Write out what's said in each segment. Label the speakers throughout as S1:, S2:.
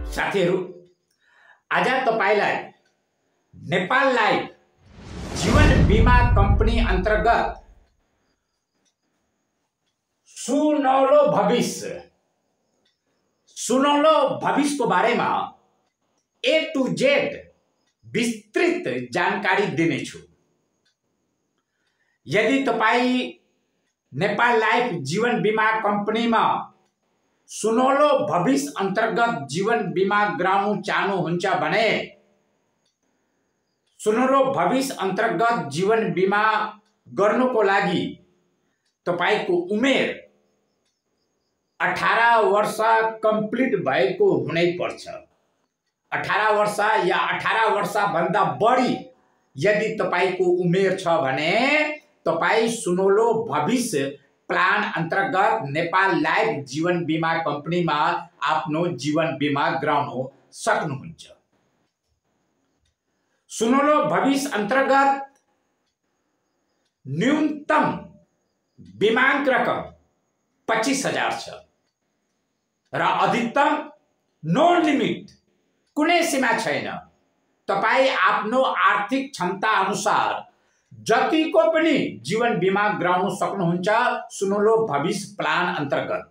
S1: साथीहरू, आज तपाईलाई नेपाल लाइफ जीवन बीमा कंपनी अंतर्गत सुनौलो भविष्य को बारे में A to Z विस्तृत जानकारी देने छु। यदि तपाई नेपाल लाइफ जीवन बीमा कंपनी में सुनौलो भविष्य अंतर्गत जीवन बीमा गराउनु चाहनुहुन्छ भने सुनौलो भविष्य अंतर्गत जीवन बीमा गर्नुको लागि तपाईको उमेर 18 वर्ष कंप्लीट भएको हुनै पर्छ। 18 वर्ष या 18 वर्ष भन्दा बढी यदि तपाईको उमेर छ भने तपाई सुनौलो भविष्य प्लान अंतर्गत नेपाल लाइफ जीवन बीमा कंपनी में आफ्नो जीवन बीमा गराउन सक्नुहुन्छ। सुनौलो भविष्य अंतर्गत न्यूनतम बीमांक रकम 25,000 छ र अधिकतम नो लिमिट, कुनै सीमा छैन। तपाई आफ्नो आर्थिक क्षमता अनुसार जतिको पनि जीवन बीमा गराउन सक्नुहुन्छ सुनौलो भविष्य प्लान अंतर्गत।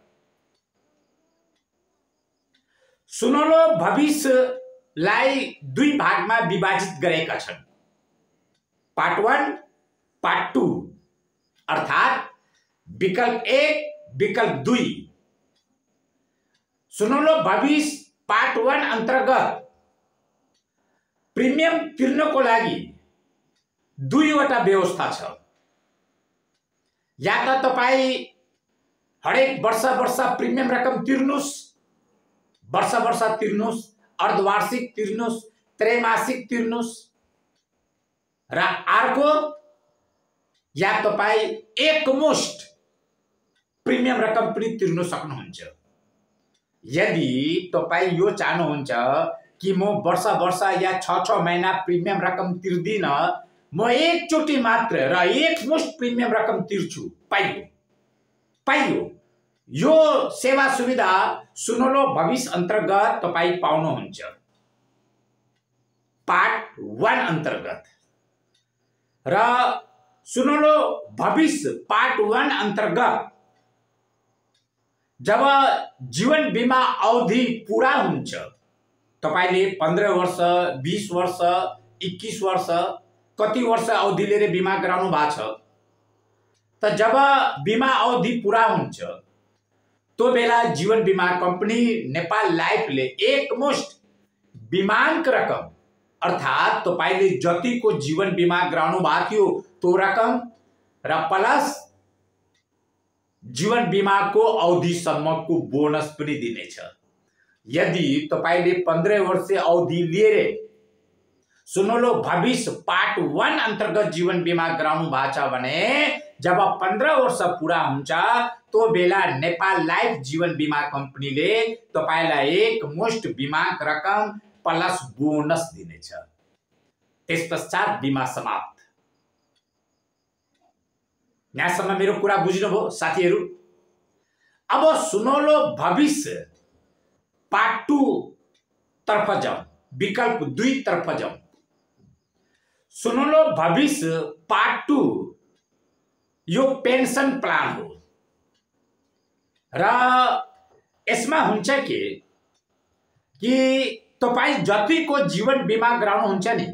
S1: सुनौलो भविष्यलाई दुई भागमा विभाजित गरेका छन्, पार्ट 1 पार्ट 2 अर्थात विकल्प 1 विकल्प 2। सुनौलो भविष्य पार्ट 1 अंतर्गत प्रिमियम तिर्नको लागि दुईवटा व्यवस्था छ। या त तपाई हरेक वर्ष प्रिमियम रकम तिर्नुस्, वर्ष तिर्नुस्, अर्धवार्षिक तिर्नुस्, त्रैमासिक तिर्नुस् र अर्को या तपाई एकमुष्ट प्रिमियम रकम पनि तिर्न सक्नुहुन्छ। यदि तपाई यो चाहनुहुन्छ कि म वर्ष या 6 महीना प्रिमियम रकम तिर्दिन, म एकचोटी मात्र र एकमुष्ट प्रिमियम रकम तिर्छु, पाइयो। यो सेवा सुविधा सुनौलो भविष्य अंतर्गत तपाई पाउनुहुन्छ। पार्ट 1 अंतर्गत र सुनौलो भविष्य पार्ट 1 अंतर्गत जब जीवन बीमा अवधि पूरा हुन्छ, तपाईले 15 वर्ष, 20 वर्ष, 21 वर्ष, कति वर्ष अवधि लिएर बीमा गराउनु भएको छ, त जब बीमा अवधि पूरा हुन्छ तो बेला जीवन बीमा कंपनी नेपाल लाइफले एकमुष्ट बीमांक रकम अर्थात तपाईले जतिको जीवन बीमा गराउनु भएको थियो त्यो रकम र प्लस जीवन बीमा को अवधिसम्मको बोनस पनि दिनेछ। यदि तपाईले 15 वर्ष अवधि लिएर सुनौलो भविष्य पार्ट 1 अंतर्गत जीवन बीमा गराउनु भएको छ भने जब 15 वर्ष पूरा हुन्छ तो बेला नेपाल लाइफ जीवन बीमा कंपनीले तपाईलाई एकमुष्ट बीमांक रकम प्लस बोनस दिनेछ। त्यसपश्चात बीमा समाप्त। यहाँसम्म मेरो कुरा बुझ्नुभयो साथीहरू? अब सुनौलो भविष्य पार्ट 2 तर्फ जाउँ, विकल्प 2 तर्फ जाउँ। सुनौलो भविष्य पार्ट 2 यो पेन्सन प्लान हो र यसमा हुन्छ कि तपाई जतिको जीवन बीमा गराउनु हुन्छ नि,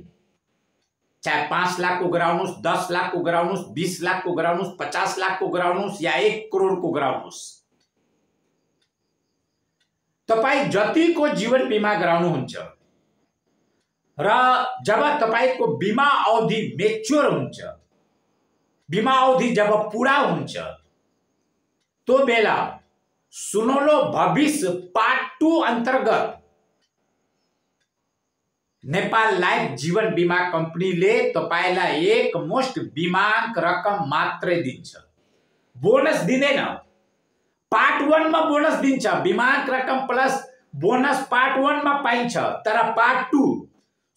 S1: चाहे 5 लाख को गराउनुस्, 10 लाख को गराउनुस्, 20 लाख को गराउनुस्, 50 लाख को गराउनुस् या 1 करोड़ को गराउनुस्, तपाई जतिको जीवन बीमा गराउनु हुन्छ र जब तपाईको बीमा अवधि मेच्योर हुन्छ, बीमा अवधि जब पूरा हुन्छ तो बेला सुनौलो भविष्य पार्ट 2 अंतर्गत नेपाल लाइफ जीवन बीमा कंपनीले तपाईलाई एकमुष्ट बीमांक रकम मात्रै दिन्छ, बोनस दिँदैन। पार्ट 1 मा बोनस दिन्छ, बीमांक रकम प्लस बोनस पार्ट 1 मा पाइन्छ, तर पार्ट 2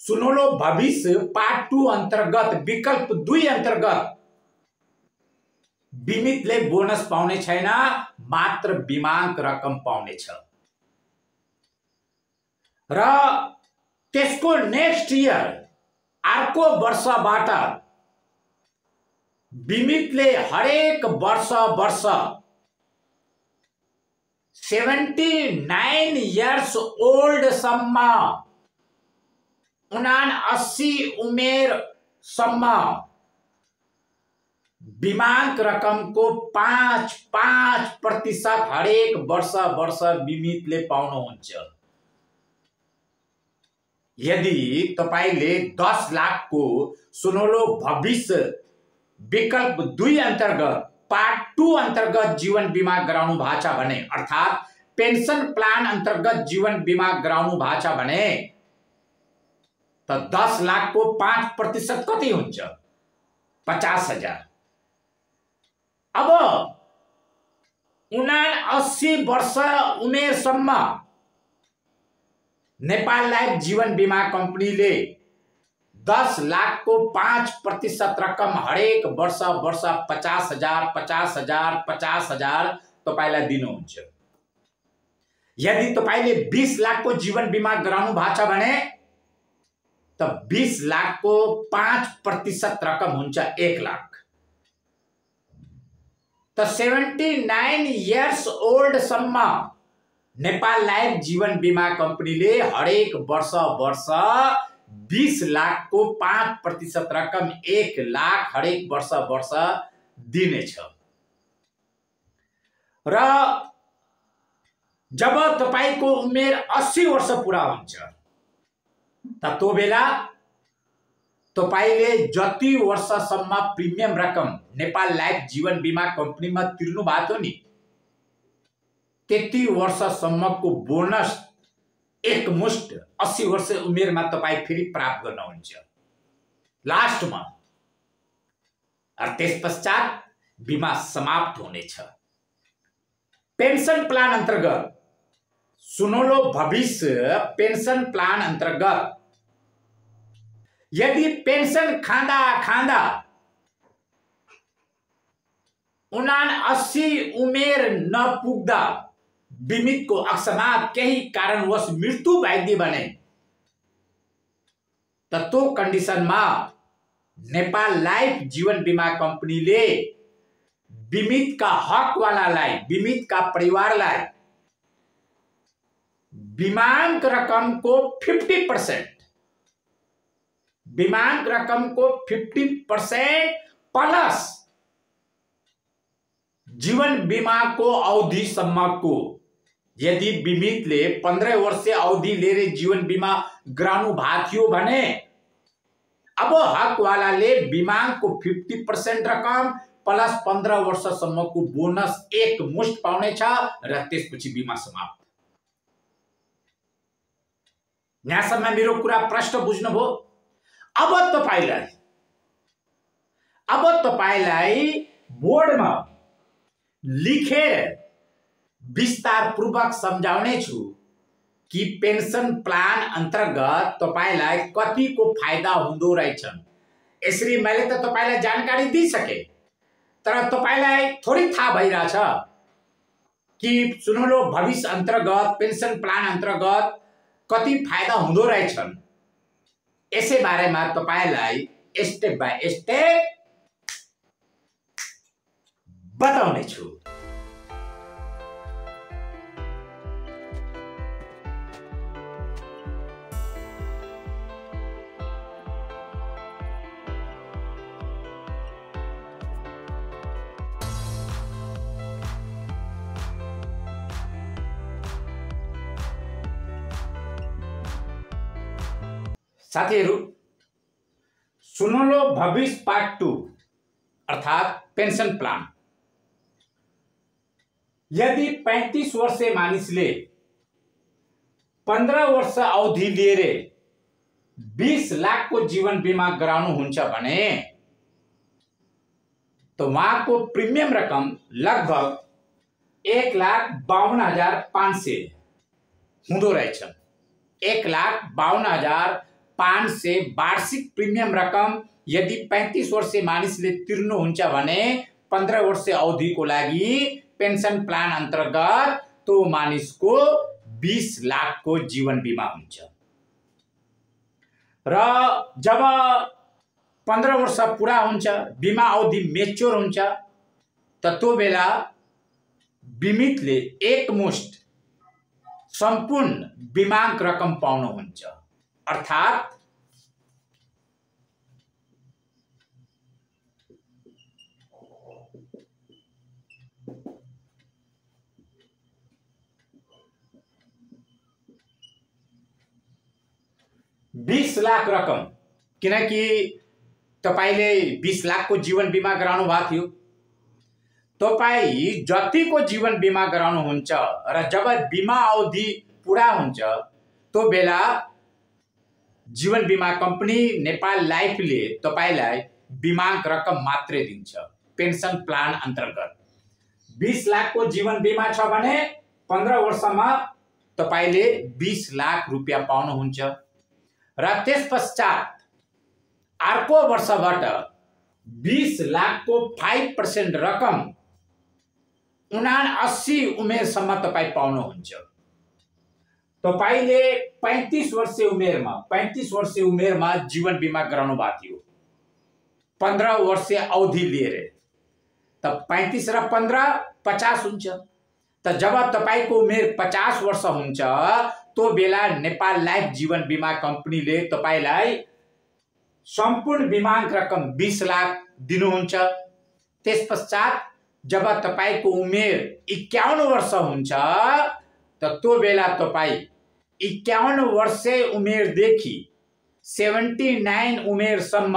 S1: सुनौलो भविष्य पार्ट 2 अंतर्गत विकल्प 2 अंतर्गत बीमितले बोनस पाउने छैन, मात्र बीमांक रकम पाउने छ। र त्यसको नेक्स्ट इयर अर्को वर्षबाट बिमितले हरेक वर्ष 79 इयर्स ओल्ड सम्म 79 उमेरसम्म बिमाक रकमको 5% हरेक वर्ष बिमितले पाउनुहुन्छ। यदि तपाईले 10 लाखको सुनौलो भविष्य विकल्प 2 अन्तर्गत पार्ट 2 अन्तर्गत जीवन बिमा गराउनु भएको छ भने, अर्थात् पेन्सन प्लान अन्तर्गत जीवन बिमा गराउनु भएको छ भने त 10 लाखको 5% कति हुन्छ? 50,000। अब 79 वर्ष उमेरसम्म नेपाल लाइफ जीवन बिमा कम्पनीले 10 लाखको 5% रकम हरेक वर्ष 50,000 50,000 50,000 तपाईलाई दिनुहुन्छ। यदि तपाईले 20 लाखको जीवन बिमा गराउनु भएको छ भने त 20 लाखको 5% रकम हुन्छ 1 लाख। त 79 इयर्स ओल्ड सम्म नेपाल लाइफ जीवन बिमा कम्पनीले हरेक वर्ष 20 लाखको 5% रकम 1 लाख हरेक वर्ष दिनेछ। र जब तपाईको उमेर 80 वर्ष पूरा हुन्छ त त्यो बेला तपाईले जति वर्षसम्म प्रिमियम रकम नेपाल लाइफ जीवन बिमा कम्पनीमा तिर्नु भएको थियो नि, त्यति वर्षसम्मको बोनस एकमुष्ट 80 वर्ष उमेरमा तपाई फेरि प्राप्त गर्नुहुन्छ लास्टमा। त्यस पश्चात बिमा समाप्त हुनेछ। पेन्सन प्लान अन्तर्गत सुनौलो भविष्य पेन्सन प्लान अन्तर्गत यदि पेन्सन खाँदा 79 उमेर नपुग्दा बिमितको अकस्मात केही कारणवश मृत्यु भइदियो भने त त्यो कन्डिसनमा नेपाल लाइफ जीवन बिमा कम्पनीले बिमितका हकवालालाई, बिमितका परिवारलाई बिमाक रकमको 50% बिमाक रकमको 50% प्लस जीवन बिमाको अवधिसम्मको, यदि बिमितले 15 वर्षीय अवधि लिएर जीवन बिमा गराउनु भएको थियो भने अब हकवालाले बिमाको 50% रकम प्लस 15 वर्षसम्मको बोनस एकमुष्ट पाउनेछ र त्यसपछि बिमा समाप्त। यहाँसम्म मेरो कुरा प्रश्न बुझ्नुभयो? अब तपाईलाई बोर्डमा लिखेर विस्तार पूर्वक सम्झाउने छु कि पेन्सन प्लान अन्तर्गत तपाईलाई कतिको फाइदा हुँदो रहेछ। यसरी मैले त तपाईलाई जानकारी दिइसके, तर तपाईलाई थोरै थाहा भइराछ कि सुनौलो भविष्य अन्तर्गत पेन्सन प्लान अन्तर्गत कति फाइदा हुँदो रहेछन्। यसै बारेमा तपाईलाई स्टेप बाइ स्टेप बताउने छु। साथीहरु, सुनौलो भविष्य पार्ट 2 अर्थात पेन्सन प्लान, यदि 35 वर्षीय मानिसले 15 वर्ष अवधि लिएर 20 लाखको जीवन बिमा गराउनुहुन्छ भने त उहाँको प्रिमियम रकम लगभग 1,52,500 हुँदो रहेछ। 1,52,500 वार्षिक प्रिमियम रकम यदि 35 वर्षीय मानिसले तिर्नुहुन्छ भने 15 वर्षीय अवधिको लागि पेन्सन प्लान अन्तर्गत तो मानिसको 20 लाखको जीवन बिमा हुन्छ र जब 15 वर्ष पुरा हुन्छ, बिमा अवधि मेच्योर हुन्छ, त त्यो बेला बिमितले एकमुष्ट सम्पूर्ण बिमाक रकम पाउनुहुन्छ। अर्थात् 20 लाख रकम, किनकि तपाईले 20 लाखको जीवन बिमा गराउनु भएको थियो। तपाई जतिको जीवन बिमा गराउनुहुन्छ र जब बिमा अवधि पूरा हुन्छ त्यो बेला जीवन बिमा कम्पनी नेपाल लाइफले तपाईलाई बिमाक रकम मात्रै दिन्छ। पेन्सन प्लान अन्तर्गत 20 लाखको जीवन बिमा छ भने 15 वर्षमा तपाईले 20 लाख रुपैयाँ पाउनुहुन्छ र त्यसपश्चात अर्को वर्षबाट 20 लाखको 5% रकम 79 उमेरसम्म तपाईँ पाउनुहुन्छ। तपाईले 35 वर्षीय उमेरमा जीवन बिमा गराउनु भएको थियो 15 वर्षीय अवधि लिएर, त 35 र 15 50 हुन्छ। त जब तपाईको उमेर 50 वर्ष हुन्छ त्यो बेला नेपाल लाइफ जीवन बिमा कम्पनीले तपाईलाई सम्पूर्ण बिमाक रकम 20 लाख दिनुहुन्छ। त्यसपश्चात जब तपाईको उमेर 51 वर्ष हुन्छ त त्यो बेला तपाई 51 वर्षे उमेरदेखि 79 उमेरसम्म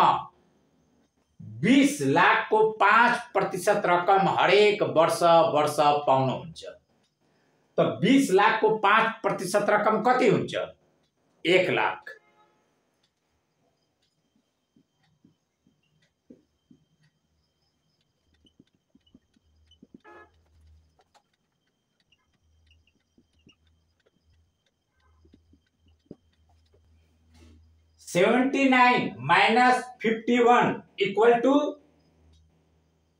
S1: 20 लाखको 5% रकम हरेक वर्ष पाउनुहुन्छ। त 20 लाखको 5% रकम कति हुन्छ? 1 लाख। -79 -51 =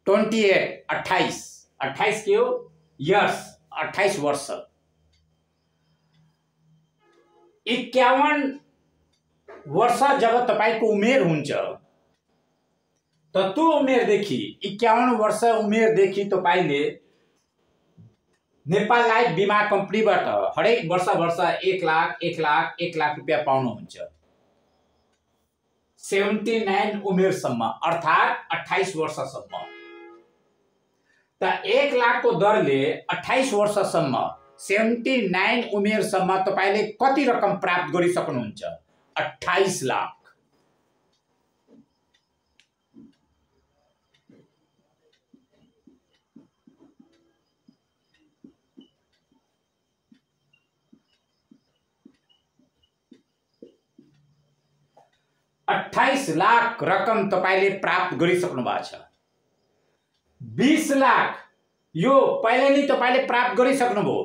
S1: 28 28 के हो इयर्स 28 वर्ष। 51 वर्ष जब तपाईको उमेर हुन्छ त त्यो उमेरदेखि 51 वर्ष उमेरदेखि तपाईले नेपाल लाइफ बिमा कम्पनीबाट हरेक वर्ष 1 लाख रुपैयाँ पाउनुहुन्छ 79 उमेरसम्म, अर्थात् 28 वर्षसम्म। त 1 लाखको दरले 28 वर्षसम्म 79 उमेरसम्म तपाईले कति रकम प्राप्त गरिसक्नुहुन्छ? 28 लाख। $28 लाख रकम तपाईले प्राप्त गरिसक्नु भएको छ। 20 लाख यो पहिले नै तपाईले प्राप्त गरिसक्नुभयो।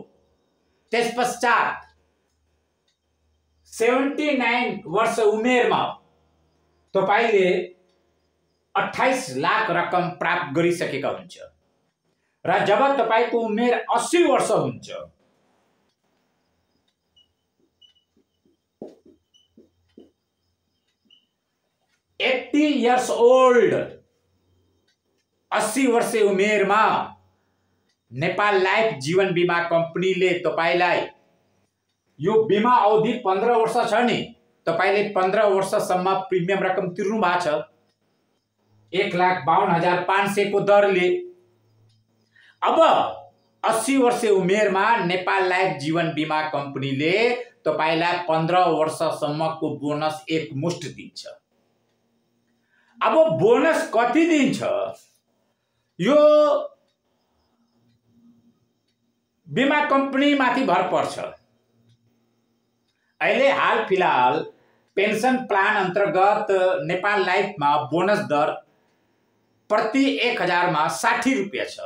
S1: त्यसपश्चात 79 वर्ष उमेरमा तपाईले 28 लाख रकम प्राप्त गरिसकेका हुन्छ र जब तपाईको उमेर 80 वर्ष हुन्छ 80 years old 80 वर्ष उमेरमा नेपाल लाइफ जीवन बिमा कम्पनीले तपाईलाई यो बिमा अवधि 15 वर्ष छ नि, तपाईले 15 वर्षसम्म प्रिमियम रकम तिर्नु भएको छ 1,52,500 को दरले। अब 80 वर्ष उमेरमा नेपाल लाइफ जीवन बिमा कम्पनीले तपाईलाई 15 वर्षसम्मको बोनस एकमुष्ट दिन्छ। अब बोनस कति दिन्छ यो बिमा कम्पनी माथि भर पर्छ। अहिले हाल फिलहाल पेन्सन प्लान अन्तर्गत नेपाल लाइफमा बोनस दर प्रति 1000 मा 60 रुपैयाँ छ,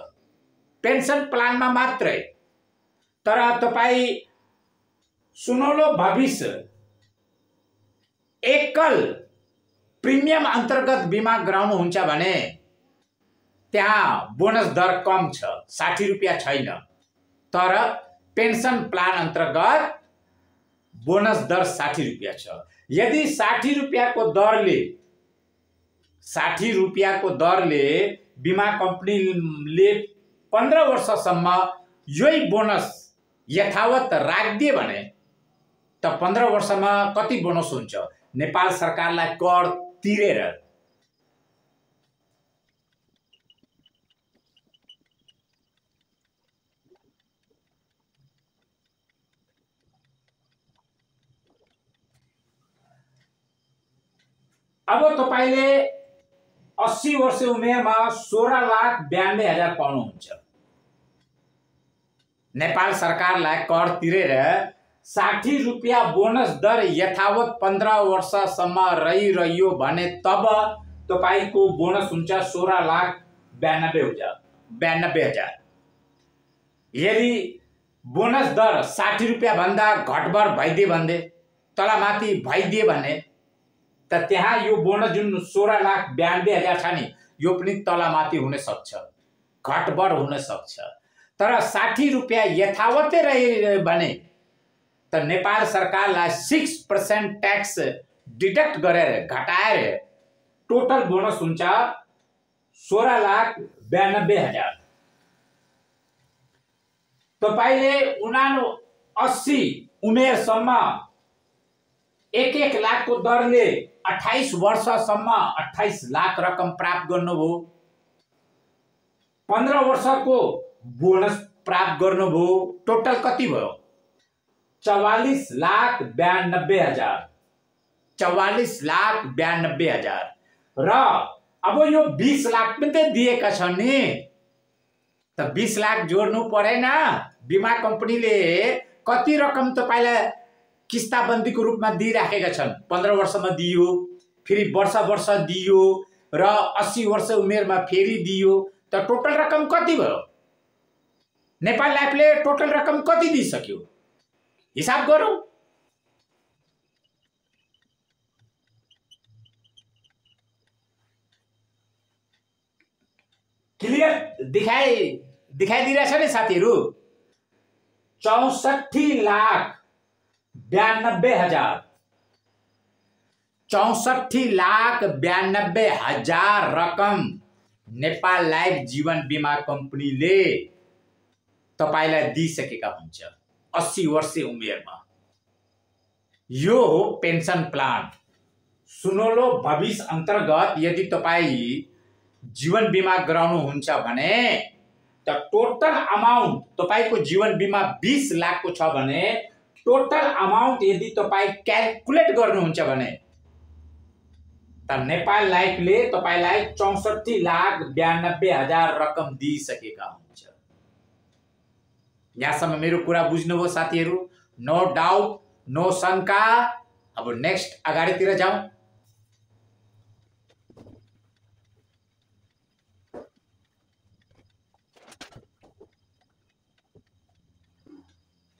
S1: पेन्सन प्लानमा मात्रै। तर तपाई सुनौलो भविष्य एकल प्रिमियम अन्तर्गत बिमा गराउनुहुन्छ भने त्यहाँ बोनस दर कम छ, 60 रुपैयाँ छैन। तर पेन्सन प्लान अन्तर्गत बोनस दर 60 रुपियाँ छ। यदि 60 रुपियाँको दरले बीमा कम्पनीले 15 वर्षसम्म यही बोनस यथावत राखिदिए भने त 15 वर्षमा कति बोनस हुन्छ? नेपाल सरकारलाई कर तिरेर अब तपाईले 80 वर्ष उमेरमा 16,92,000 पाउनुहुन्छ। नेपाल सरकारलाई कर तिरेर 60 रुपियाँ बोनस दर यथावत 15 वर्षसम्म रहिरह्यो भने तब तपाईको बोनस हुन्छ 16,92,000। यदि बोनस दर 60 रुपियाँ भन्दा घटबढ भइदिए भने, तलमाथि भइदिए भने त त्यहाँ यो बोनस जुन 16,92,000 छ नि, यो पनि तलमाथि हुन सक्छ, घटबढ हुन सक्छ। तर 60 रुपियाँ यथावतै रह्यो भने त नेपाल सरकारलाई 6% ट्याक्स डिडक्ट गरेर घटाएर टोटल बोनस हुन्छ 16,92,000। तपाईले 79 उमेरसम्म 1 लाखको दरले 28 वर्षसम्म 28 लाख रकम प्राप्त गर्नुभयो। 15 वर्षको बोनस प्राप्त गर्नुभयो। टोटल कति भयो? 44,92,000। 44,92,000। र अब यो 20 लाख पनि त दिएका छन् नि, त 20 लाख जोड्नु परेन? बीमा कम्पनीले कति रकम तपाईलाई किस्ताबन्दीको रूपमा दिइराखेका छन्? 15 वर्षमा दियो, फेरि वर्ष दियो र 80 वर्ष उमेरमा फेरि दियो, त टोटल रकम कति भयो? नेपाल लाइफले टोटल रकम कति दिइसक्यो? हिसाब गरौँ। क्लियर दिखाइदिरहेछ नि साथीहरू? 64,92,000। 64,92,000 रकम नेपाल लाइफ जीवन बीमा कम्पनीले तपाईलाई दिइसकेका हुन्छ 80 वर्ष उमेरमा। यो हो पेन्सन प्लान। सुनौलो भविष्य अन्तर्गत यदि तपाई जीवन बीमा गराउनुहुन्छ भने त टोटल अमाउन्ट तपाईको जीवन बीमा 20 लाखको छ भने टोटल अमाउन्ट यदि तपाई क्याल्कुलेट गर्नुहुन्छ भने त नेपाल लाइफले तपाईलाई 64,92,000 रकम दिइसकेका हुन्छ। यहाँसम्म मेरो कुरा बुझ्नुभयो साथीहरू? नो डाउट, नो शंका। अब नेक्स्ट अगाडितिर जाउँ।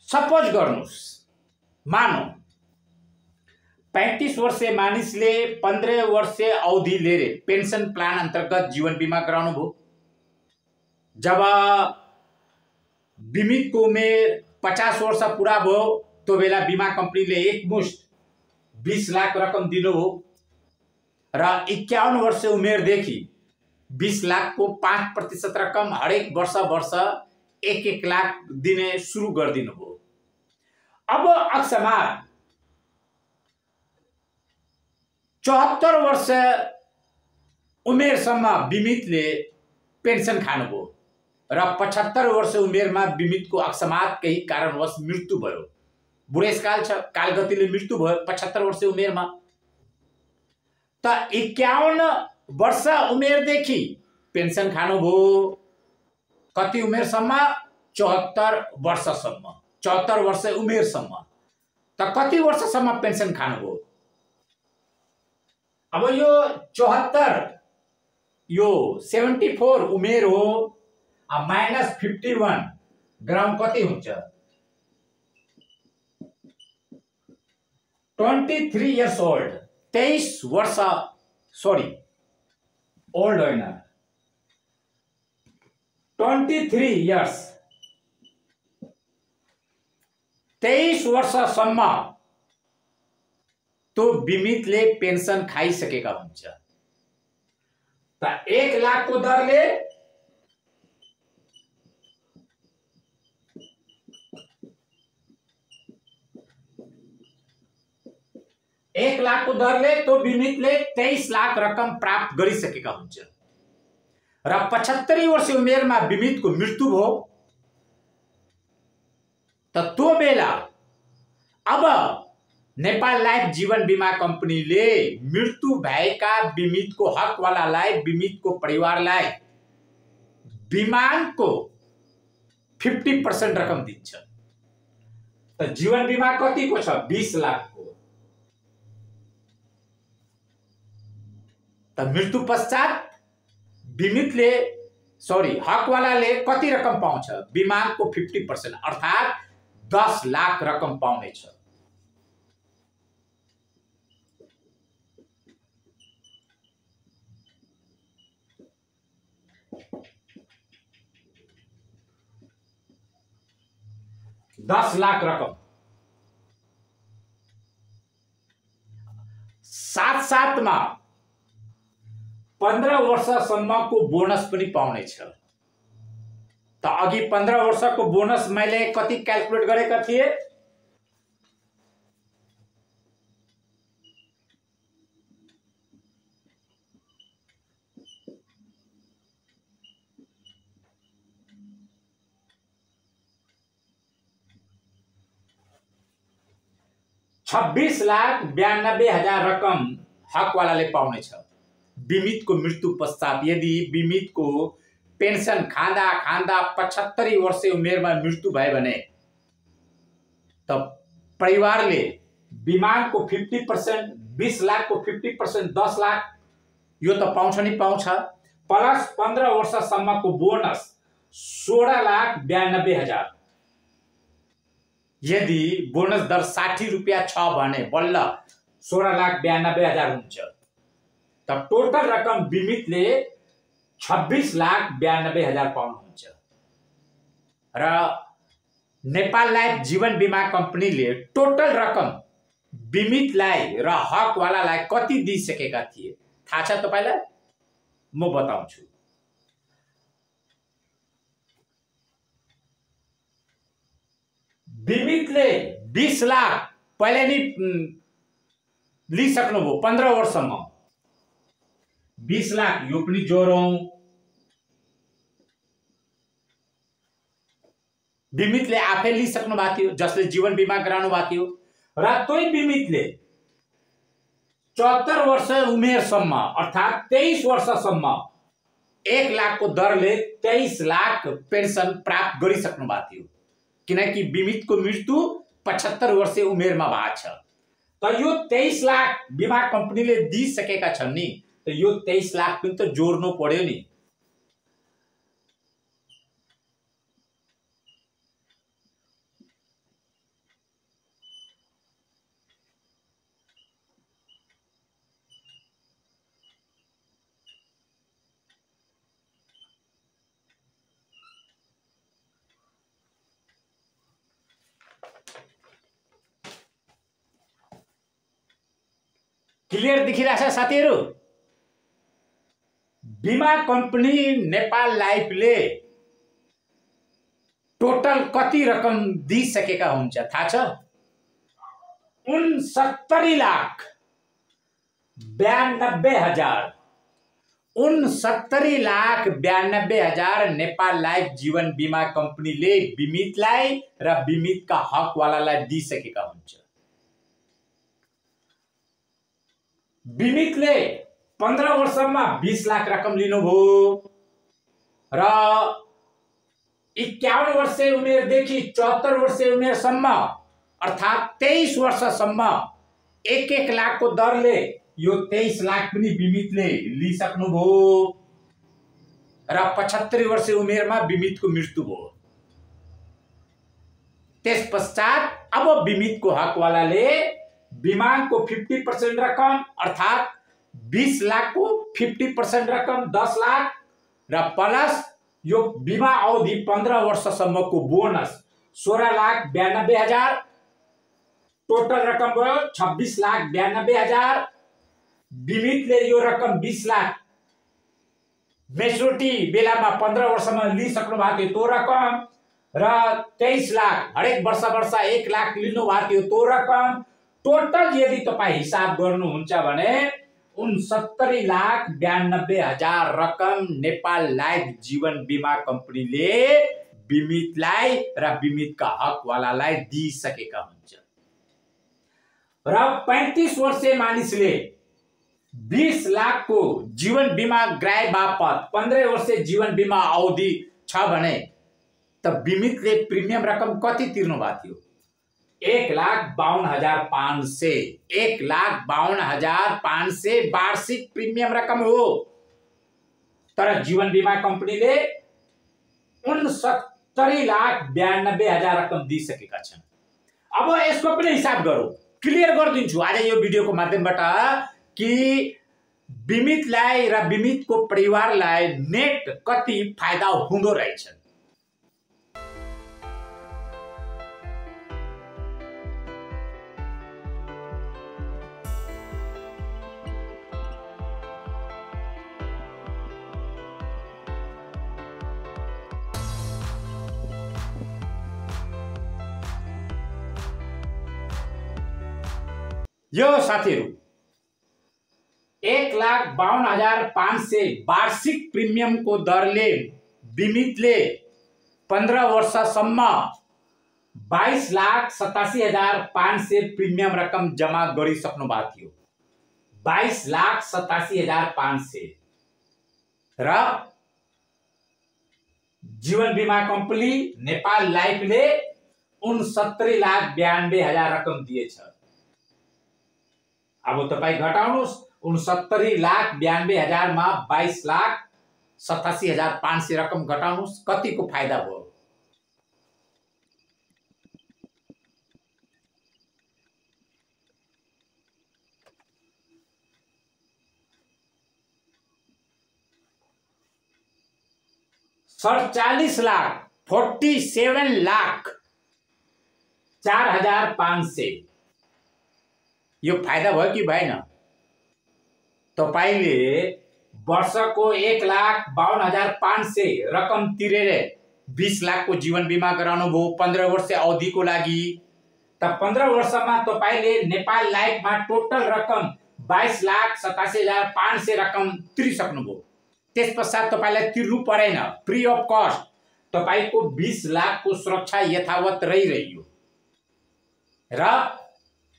S1: सपोज गर्नुस्, मानौ 35 वर्षीय मानिसले 15 वर्षीय अवधि लिएर पेन्सन प्लान अन्तर्गत जीवन बीमा गराउनु भयो। जब बिमितको उमेर 50 वर्ष पुरा भयो, त्यो बेला बीमा कम्पनीले एकमुष्ट 20 लाख रकम दिनुभयो र 51 वर्ष उमेरदेखि 20 लाखको 5% रकम हरेक वर्ष 1 लाख दिने सुरु गरिदिनु भयो। अब अक्षमा 74 वर्ष उमेरसम्म बिमितले पेन्सन खानुभयो र 75 वर्ष उमेरमा बिमितको अकस्मात केही कारणवश मृत्यु भयो। बुढेसकाल छ, कालगतिले मृत्यु भयो 75 वर्ष उमेरमा। त 51 वर्ष उमेरदेखि पेन्सन खानुभयो। कति उमेरसम्म? 74 वर्षसम्म। 74 वर्ष उमेरसम्म। त कति वर्षसम्म पेन्सन खानुभयो? अब यो 74, यो 74 उमेर हो, माइनस 51 ग्राम कति हुन्छ? 23 इयर्स ओल्ड। 23 वर्ष, सरी ओल्ड होइन, 23 इयर्स। 23 वर्षसम्म तो बिमितले पेन्सन खाइसकेका हुन्छ। त 1 लाखको दरले 1 लाखको दरले तो बिमितले 23 लाख रकम प्राप्त गरिसकेका हुन्छ र 75 वर्ष उमेरमा बिमितको मृत्यु भयो। त त्यो बेला अब नेपाल लाइफ जीवन बीमा कम्पनीले मृत्यु भएका बिमितको हकवालालाई, बिमितको परिवारलाई बिमाको 50% रकम दिन्छ। त जीवन बीमा कतिको छ? 20 लाखको। त मृत्यु पश्चात बिमितले हकवालाले कति रकम पाउँछ? बिमाको 50% अर्थात 10 लाख रकम पाउनेछ। दस लाख रकम। साथ साथमा 15 वर्षसम्मको बोनस पनि पाउनेछ। त अघि 15 वर्षको बोनस मैले कति क्याल्कुलेट गरेका थिए? ₹26,92,000 रकम हकवालाले पाउनेछ। बिमितको मृत्यु पश्चात यदि बिमितको पेन्सन खाँदा खाँदा 75 वर्ष उमेरमा मृत्यु भयो भने त परिवारले बिमाको 50%, 20 लाखको 50%, 10 लाख यो त पाउँछ नि पाउँछ, प्लस 15 वर्षसम्मको बोनस 16,92,000। यदि बोनस दर 60 रुपियाँ छ भने बल्ल 16,92,000 हुन्छ। त टोटल रकम बिमितले 26,92,000 पाउनुहुन्छ र नेपाल लाइफ जीवन बीमा कम्पनीले टोटल रकम बिमितलाई र हकवालालाई कति दिइसकेका थिए थाहा छ तपाईलाई? म बताउँछु। बिमितले 20 लाख पहिले नै लिइसक्नुभयो 15 वर्षसम्म। 20 लाख यो पनि जोडौं। बिमितले आफै लिइसक्नु भएको थियो, जसले जीवन बीमा गराउनु भएको थियो र त्यही बिमितले 74 वर्ष उमेरसम्म अर्थात 23 वर्षसम्म 1 लाखको दरले 23 लाख पेन्सन प्राप्त गरिसक्नु भएको थियो, किनकि बिमितको मृत्यु 75 वर्ष उमेरमा भएको छ। त यो 23 लाख बीमा कम्पनीले दिइसकेका छन् नि, त यो 23 लाख पनि त जोड्नु पर्यो नि। क्लियर देखिरहेछ साथीहरु? बीमा कम्पनी नेपाल लाइफले टोटल कति रकम दिइसकेका हुन्छ थाहा छ? 69,92,000। 69,92,000 नेपाल लाइफ जीवन बीमा कम्पनीले बिमितलाई र बिमितका हकवालालाई दिइसकेका हुन्छ। बिमितले 15 वर्षमा 20 लाख रकम लिनुभयो र 51 वर्ष उमेरदेखि 74 वर्ष उमेरसम्म अर्थात 23 वर्षसम्म 1-1 लाखको दरले यो 23 लाख पनि बिमितले लिइसक्नुभयो र 75 वर्ष उमेरमा बिमितको मृत्यु भयो। त्यस पश्चात अब बिमितको हकवालाले बिमाको 50% रकम अर्थात 20 लाखको 50% रकम 10 लाख र प्लस यो बिमा अवधि 15 वर्षसम्मको बोनस 16,92,000 टोटल रकम भयो 26,92,000। बिमितले यो रकम 20 लाख मेच्युरिटी बेलामा 15 वर्षमा लिइसक्नु भएको थियो, त्यो रकम र 23 लाख हरेक वर्ष 1 लाख लिनु भएको थियो, त्यो रकम टोटल यदि तपाईँ हिसाब गर्नुहुन्छ भने 69,92,000 रकम नेपाल लाइफ जीवन बीमा कम्पनीले बिमितलाई र बिमितका हकवालालाई दिइसकेका हुन्छ। र 35 वर्षीय मानिसले 20 लाखको जीवन बीमा ग्राह्य बापत 15 वर्षीय जीवन बीमा अवधि छ भने त बिमितले प्रिमियम रकम कति तिर्नु भएको थियो? 1,52,500। 1,52,500 वार्षिक प्रिमियम रकम हो। तर जीवन बीमा कम्पनीले 69,92,000 रकम दिइसकेका छन्। अब यसको पनि हिसाब गरौँ, क्लियर गरिदिन्छु आज यो भिडियोको माध्यमबाट कि बिमितलाई र बिमितको परिवारलाई नेट कति फाइदा हुँदो रहेछ। यो साथीहरु 1,52,500 वार्षिक प्रिमियमको दरले बिमितले 15 वर्षसम्म 22,87,500 प्रिमियम रकम जम्मा गरिसक्नु भएको थियो। 22,87,500 र जीवन बीमा कम्पनी नेपाल लाइफले 69,92,000 रकम दिएछ। अब तपाईं घटाउनुस् 69,92,000 मा 22,87,500 रकम घटाउनुस्, कतिको फाइदा भयो? $47,04,500 यो फाइदा भयो कि भएन? तपाईले वर्षको 1,52,500 रकम तिरेर 20 लाखको जीवन बीमा गराउनु भयो 15 वर्ष अवधिको लागि। त 15 वर्षमा तपाईले नेपाल लाइफमा टोटल रकम 22,87,500 रकम तिरिसक्नु भयो। त्यसपश्चात तपाईलाई तिर्नु परेन, फ्री अफ कस्ट तपाईको 20 लाखको सुरक्षा यथावत रहिरह्यो र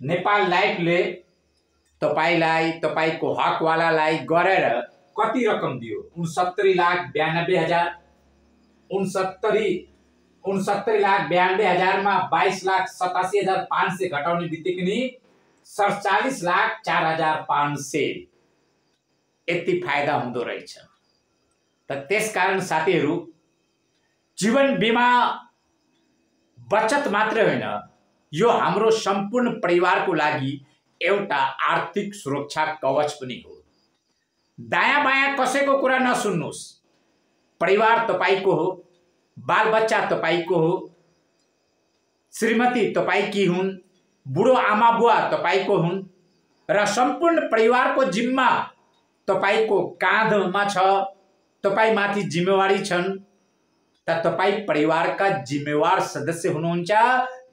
S1: नेपाल लाइफले तपाईलाई तपाईको हकवालालाई गरेर कति रकम दियो? 69,92,000। 69,92,000 मा 22,87,500 घटाउने बित्तिकै नि 47,04,500 यति फाइदा हुँदो रहेछ। त त्यसकारण साथीहरु जीवन बीमा बचत मात्र होइन, यो हाम्रो सम्पूर्ण परिवारको लागि एउटा आर्थिक सुरक्षा कवच पनि हो। दायाँ बायाँ कसैको कुरा नसुन्नुस्। परिवार तपाईको हो, बालबच्चा तपाईको हो, श्रीमती तपाईकी हुन्, बुढो आमा बुवा तपाईको हुन् र सम्पूर्ण परिवारको जिम्मा तपाईको काँधमा छ, तपाईमाथि जिम्मेवारी छन्। त तपाई परिवारका जिम्मेवार सदस्य हुनुहुन्छ।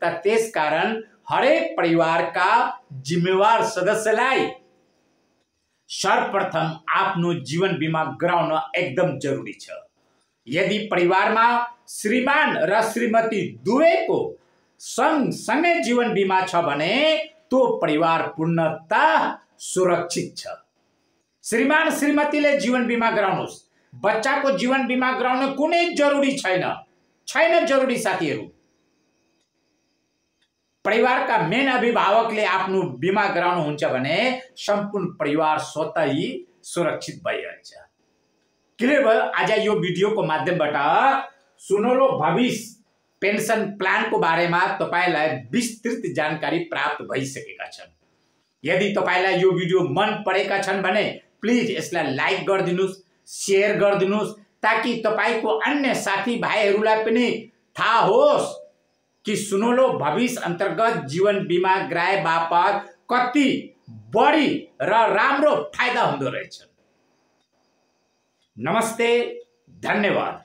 S1: त त्यसकारण हरेक परिवारका जिम्मेवार सदस्यलाई सर्वप्रथम आफ्नो जीवन बीमा गराउन एकदम जरुरी छ। यदि परिवारमा श्रीमान र श्रीमती दुवैको सँगसँगै जीवन बीमा छ भने त्यो परिवार पूर्णतः सुरक्षित छ। श्रीमान श्रीमतीले जीवन बीमा गराउनुस्, बच्चाको जीवन बीमा गराउन कुनै जरुरी छैन जरुरी साथीहरु। परिवारका मेन अभिभावकले आफ्नो बीमा गराउनुहुन्छ भने सम्पूर्ण परिवार स्वतः सुरक्षित भइरहन्छ। क्लियर भयो? आज यो भिडियोको माध्यमबाट सुनौलो भविष्य पेन्सन प्लानको बारेमा तपाईलाई विस्तृत जानकारी प्राप्त भइसकेका छन्। यदि तपाईलाई यो भिडियो मन परेका छन् भने प्लिज यसलाई लाइक गरिदिनुस्, शेयर गरिदिनुस्, ताकि तपाईको अन्य साथी भाइहरूलाई पनि थाहा होस् कि सुनौलो भविष्य अन्तर्गत जीवन बिमा गराए बापत कति बढी र राम्रो फाइदा हुँदो रहेछ। नमस्ते, धन्यवाद।